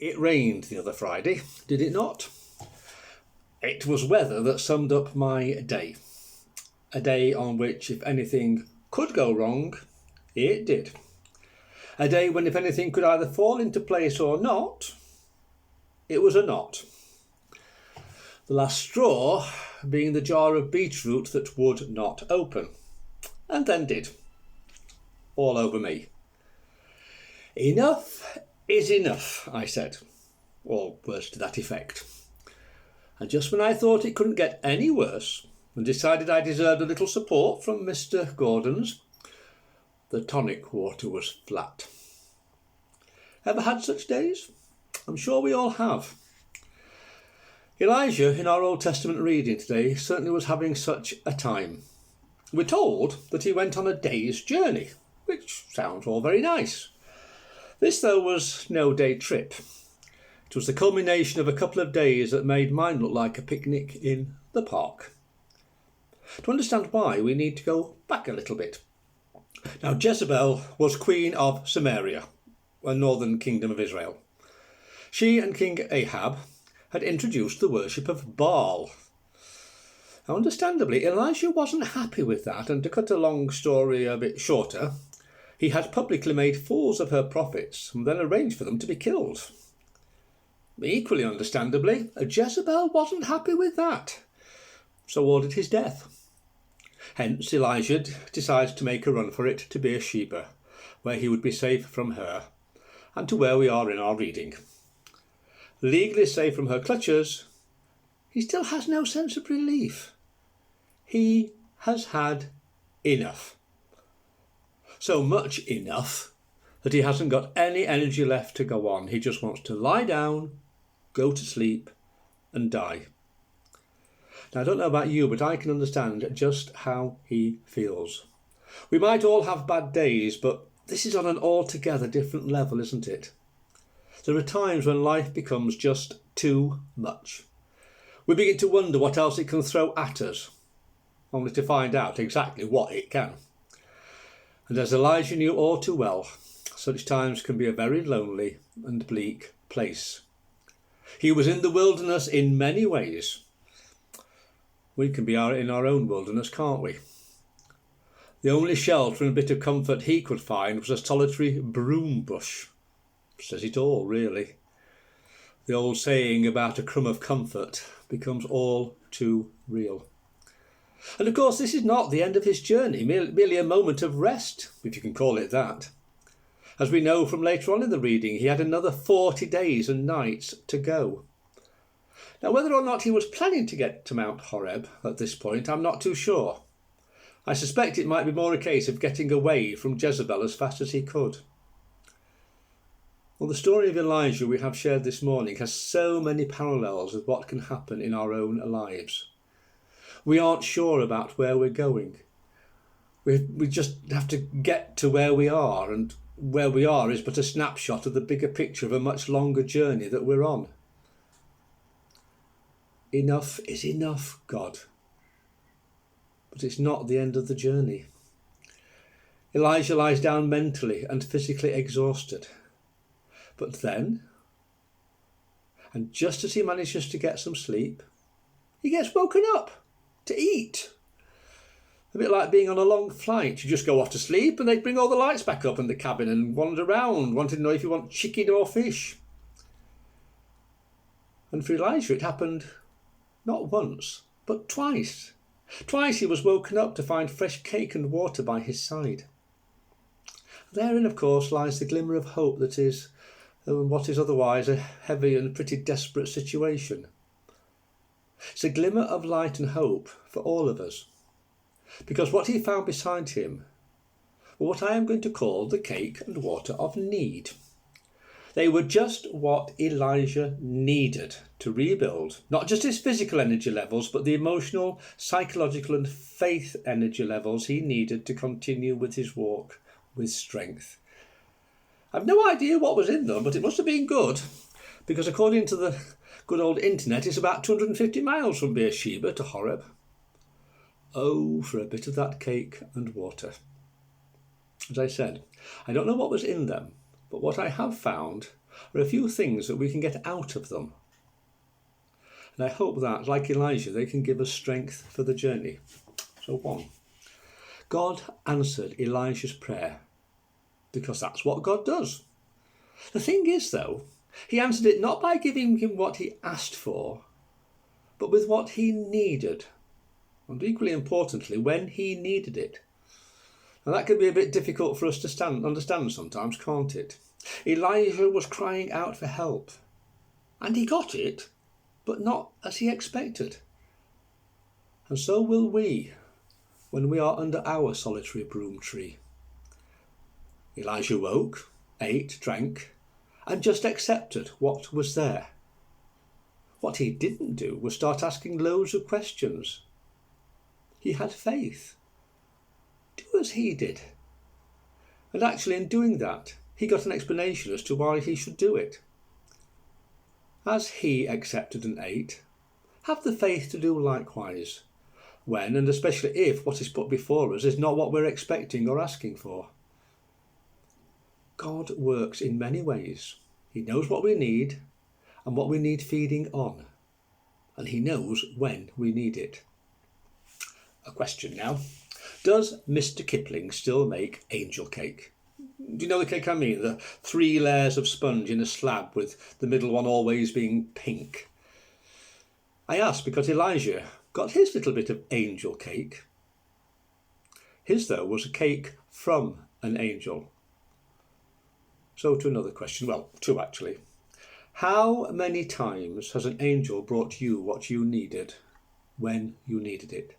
It rained the other Friday, did it not? It was weather that summed up my day. A day on which, if anything could go wrong, it did. A day when, if anything could either fall into place or not, it was a not. The last straw being the jar of beetroot that would not open, and then did. All over me. Enough is enough, I said, or words to that effect. And just when I thought it couldn't get any worse, and decided I deserved a little support from Mr. Gordon's, the tonic water was flat. Ever had such days? I'm sure we all have. Elijah, in our Old Testament reading today, certainly was having such a time. We're told that he went on a day's journey, which sounds all very nice. This, though, was no day trip. It was the culmination of a couple of days that made mine look like a picnic in the park. To understand why, we need to go back a little bit. Now, Jezebel was queen of Samaria, a northern kingdom of Israel. She and King Ahab had introduced the worship of Baal. Now, understandably, Elijah wasn't happy with that, and to cut a long story a bit shorter, he had publicly made fools of her prophets and then arranged for them to be killed. Equally understandably, Jezebel wasn't happy with that, so ordered his death. Hence, Elijah decides to make a run for it to Beersheba, where he would be safe from her, and to where we are in our reading. Legally safe from her clutches, he still has no sense of relief. He has had enough. So much enough that he hasn't got any energy left to go on. He just wants to lie down, go to sleep, and die. Now, I don't know about you, but I can understand just how he feels. We might all have bad days, but this is on an altogether different level, isn't it? There are times when life becomes just too much. We begin to wonder what else it can throw at us, only to find out exactly what it can. And as Elijah knew all too well, such times can be a very lonely and bleak place. He was in the wilderness in many ways. We can be in our own wilderness, can't we? The only shelter and bit of comfort he could find was a solitary broom bush. Says it all, really. The old saying about a crumb of comfort becomes all too real. And of course, this is not the end of his journey, merely a moment of rest, if you can call it that. As we know from later on in the reading, he had another 40 days and nights to go. Now, whether or not he was planning to get to Mount Horeb at this point, I'm not too sure. I suspect it might be more a case of getting away from Jezebel as fast as he could. Well, the story of Elijah we have shared this morning has so many parallels with what can happen in our own lives. We aren't sure about where we're going. We just have to get to where we are, and where we are is but a snapshot of the bigger picture of a much longer journey that we're on. Enough is enough, God. But it's not the end of the journey. Elijah lies down mentally and physically exhausted. But then, and just as he manages to get some sleep, he gets woken up to eat. A bit like being on a long flight. You just go off to sleep and they bring all the lights back up in the cabin and wander around, wanting to know if you want chicken or fish. And for Elijah it happened not once, but twice. Twice he was woken up to find fresh cake and water by his side. Therein, of course, lies the glimmer of hope that is what is otherwise a heavy and pretty desperate situation. It's a glimmer of light and hope for all of us, because what he found beside him were what I am going to call the cake and water of need. They were just what Elijah needed to rebuild, not just his physical energy levels, but the emotional, psychological and faith energy levels he needed to continue with his walk with strength. I've no idea what was in them, but it must have been good, because according to the good old internet, it's about 250 miles from Beersheba to Horeb. Oh, for a bit of that cake and water. As I said, I don't know what was in them, but what I have found are a few things that we can get out of them. And I hope that, like Elijah, they can give us strength for the journey. So 1. God answered Elijah's prayer because that's what God does. The thing is, though, he answered it not by giving him what he asked for, but with what he needed. And equally importantly, when he needed it. Now that can be a bit difficult for us to understand sometimes, can't it? Elijah was crying out for help, and he got it, but not as he expected. And so will we when we are under our solitary broom tree. Elijah woke, ate, drank, and just accepted what was there. What he didn't do was start asking loads of questions. He had faith. Do as he did. And actually in doing that, he got an explanation as to why he should do it. As he accepted and ate, have the faith to do likewise, when and especially if what is put before us is not what we're expecting or asking for. God works in many ways. He knows what we need and what we need feeding on, and he knows when we need it. A question now. Does Mr. Kipling still make angel cake? Do you know the cake I mean? The 3 layers of sponge in a slab with the middle one always being pink. I ask because Elijah got his little bit of angel cake. His, though, was a cake from an angel. So to another question, well, 2 actually. How many times has an angel brought you what you needed when you needed it?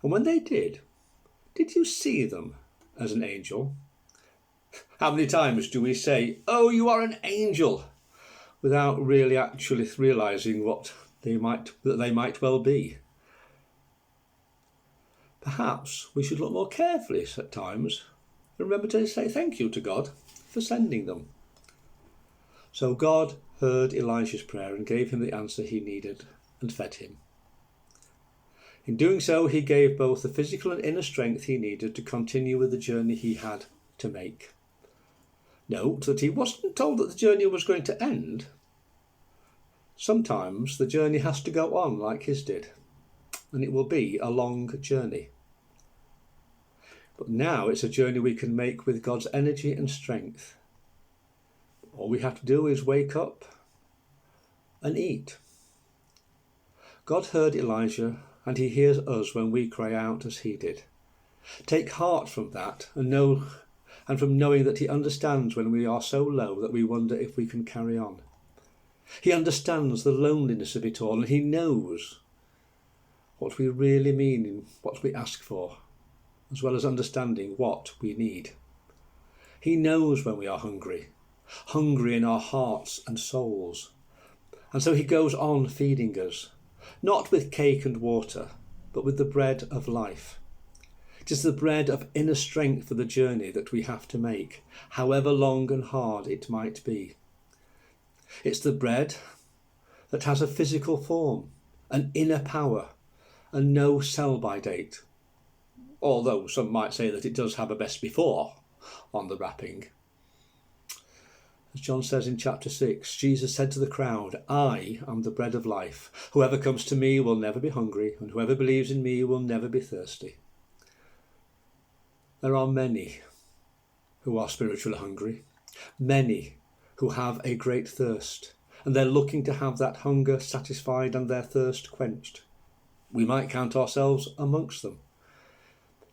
And when they did you see them as an angel? How many times do we say, "Oh, you are an angel," without really actually realising what they might well be? Perhaps we should look more carefully at times and remember to say thank you to God for sending them. So God heard Elijah's prayer and gave him the answer he needed and fed him. In doing so, he gave both the physical and inner strength he needed to continue with the journey he had to make. Note that he wasn't told that the journey was going to end. Sometimes the journey has to go on like his did, and it will be a long journey. But now it's a journey we can make with God's energy and strength. All we have to do is wake up and eat. God heard Elijah, and he hears us when we cry out as he did. Take heart from that and from knowing that he understands when we are so low that we wonder if we can carry on. He understands the loneliness of it all, and he knows what we really mean in what we ask for, as well as understanding what we need. He knows when we are hungry in our hearts and souls. And so he goes on feeding us, not with cake and water, but with the bread of life. It is the bread of inner strength for the journey that we have to make, however long and hard it might be. It's the bread that has a physical form, an inner power, and no sell-by date. Although some might say that it does have a best before on the wrapping. As John says in chapter 6, Jesus said to the crowd, "I am the bread of life. Whoever comes to me will never be hungry, and whoever believes in me will never be thirsty." There are many who are spiritually hungry, many who have a great thirst, and they're looking to have that hunger satisfied and their thirst quenched. We might count ourselves amongst them.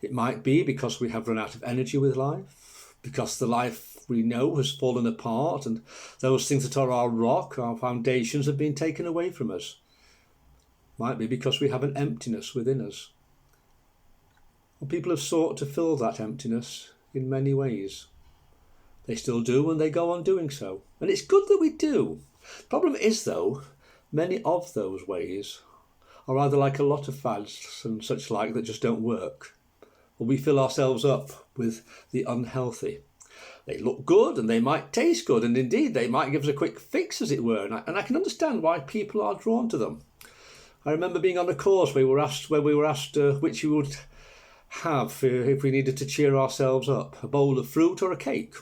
It might be because we have run out of energy with life, because the life we know has fallen apart, and those things that are our rock, our foundations, have been taken away from us. It might be because we have an emptiness within us. And people have sought to fill that emptiness in many ways. They still do, and they go on doing so. And it's good that we do. The problem is, though, many of those ways are either like a lot of fads and such like that just don't work, or we fill ourselves up with the unhealthy. They look good and they might taste good, and indeed they might give us a quick fix, as it were, and I can understand why people are drawn to them. I remember being on a course where we were asked which we would have if we needed to cheer ourselves up, a bowl of fruit or a cake.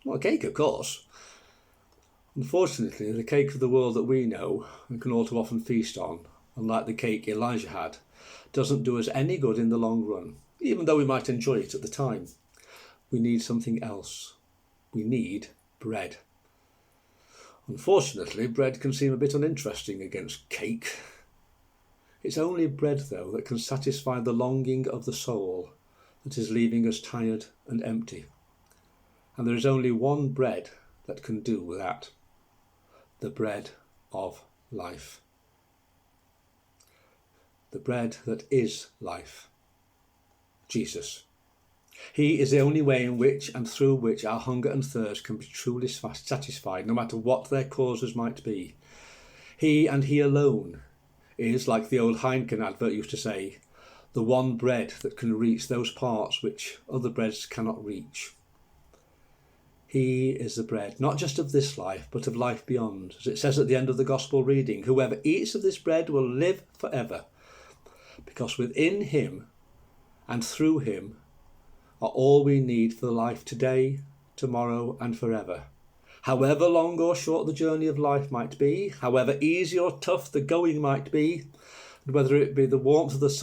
Well, cake, of course. Unfortunately, the cake of the world that we know and can all too often feast on, unlike the cake Elijah had, doesn't do us any good in the long run, even though we might enjoy it at the time. We need something else. We need bread. Unfortunately, bread can seem a bit uninteresting against cake. It's only bread, though, that can satisfy the longing of the soul that is leaving us tired and empty. And there is only one bread that can do that. The bread of life. The bread that is life. Jesus. He is the only way in which and through which our hunger and thirst can be truly satisfied, no matter what their causes might be. He and he alone is, like the old Heineken advert used to say, the one bread that can reach those parts which other breads cannot reach. He is the bread, not just of this life, but of life beyond. As it says at the end of the Gospel reading, whoever eats of this bread will live forever, because within him and through him are all we need for life today, tomorrow and forever. However long or short the journey of life might be, however easy or tough the going might be, and whether it be the warmth of the sun